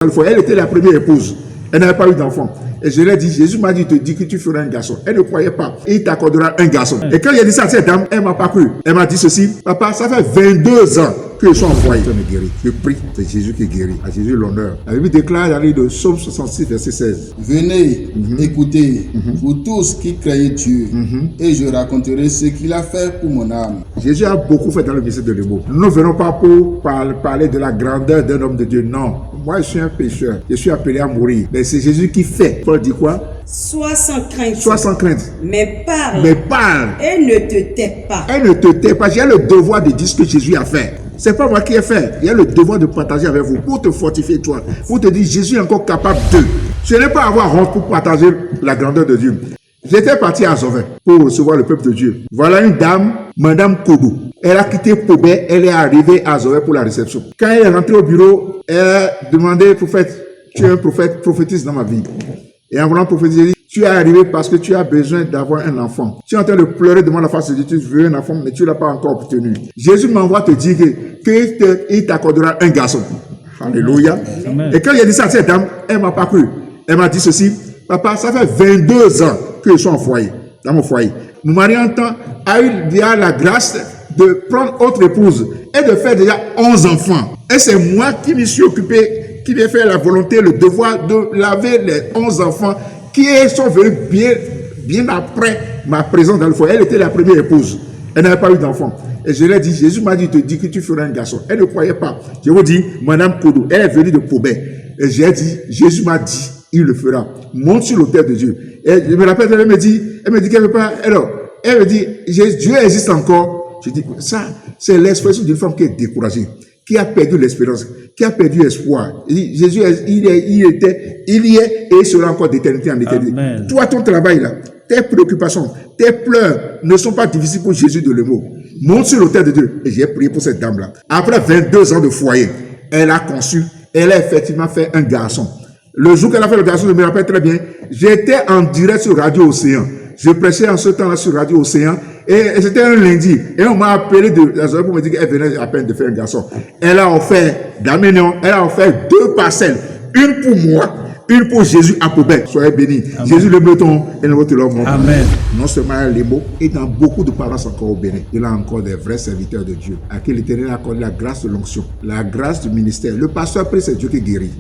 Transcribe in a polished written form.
Elle était la première épouse. Elle n'avait pas eu d'enfant. Et je lui ai dit, Jésus m'a dit, te dit que tu feras un garçon. Elle ne croyait pas. Et il t'accordera un garçon. Et quand il a dit ça à cette dame, elle m'a pas cru. Elle m'a dit ceci, papa, ça fait 22 ans que je suis envoyé. Je me guéris. Je prie, c'est Jésus qui guérit. À Jésus l'honneur. La Bible déclare dans le livre de Psaume 66, verset 16. Venez, écoutez, vous tous qui craignez Dieu, et je raconterai ce qu'il a fait pour mon âme. Jésus a beaucoup fait dans le ministère de l'humour. Nous ne venons pas pour parler de la grandeur d'un homme de Dieu. Non. Moi, je suis un pécheur. Je suis appelé à mourir. Mais c'est Jésus qui fait. Paul dit quoi? Sois sans crainte. Sois sans crainte. Mais parle. Mais parle. Et ne te tais pas. Elle ne te tait pas. J'ai le devoir de dire ce que Jésus a fait. C'est pas moi qui ai fait. Il y a le devoir de partager avec vous pour te fortifier toi. Pour te dire Jésus est encore capable de. Je n'ai pas à avoir honte pour partager la grandeur de Dieu. J'étais parti à Zovin pour recevoir le peuple de Dieu. Voilà une dame, Madame Kodo. Elle a quitté Pobé, elle est arrivée à Zovin pour la réception. Quand elle est rentrée au bureau, elle a demandé, prophète, tu es un prophète, prophétise dans ma vie. Et en voulant prophétiser, elle dit, tu es arrivé parce que tu as besoin d'avoir un enfant. Tu es en train de pleurer devant la face de Dieu, tu veux un enfant, mais tu ne l'as pas encore obtenu. Jésus m'envoie te dire qu'il t'accordera un garçon. Alléluia. Amen. Et quand il a dit ça à cette dame, elle m'a pas cru. Elle m'a dit ceci, papa, ça fait 22 ans que je suis en foyer, dans mon foyer. Mon mari en temps a eu déjà la grâce de prendre autre épouse et de faire déjà 11 enfants. Et c'est moi qui me suis occupé, qui vais faire la volonté, le devoir de laver les 11 enfants qui sont venus bien après ma présence dans le foyer. Elle était la première épouse. Elle n'avait pas eu d'enfant. Et je lui ai dit, Jésus m'a dit, te dit que tu feras un garçon. Elle ne croyait pas. Je vous dis, Madame Kodo, elle est venue de Pobé. Et j'ai dit, Jésus m'a dit, il le fera. Monte sur l'autel de Dieu. Et je me rappelle, elle me dit qu'elle ne veut pas. Alors, elle me dit, Dieu existe encore. Je dis, ça, c'est l'expression d'une femme qui est découragée, qui a perdu l'espérance, qui a perdu l'espoir. Jésus, il y est et il sera encore d'éternité en éternité. Amen. Toi, ton travail là, tes préoccupations, tes pleurs ne sont pas difficiles pour Jésus de le mot. Monte sur l'autel de Dieu. Et j'ai prié pour cette dame-là. Après 22 ans de foyer, elle a conçu, elle a effectivement fait un garçon. Le jour qu'elle a fait le garçon, je me rappelle très bien, j'étais en direct sur Radio Océan. Je prêchais en ce temps-là sur Radio Océan. Et c'était un lundi. Et on m'a appelé de la soirée pour me dire qu'elle venait à peine de faire un garçon. Elle a offert d'Aménion, elle a offert 2 parcelles. Une pour moi, une pour Jésus à Pobé. Soyez bénis. Amen. Jésus le breton et le votre l'homme. Amen. Non seulement les mots, et dans beaucoup de paroisses encore au Bénin, il a encore des vrais serviteurs de Dieu, à qui l'Éternel a accordé la grâce de l'onction, la grâce du ministère. Le pasteur prie, c'est Dieu qui guérit.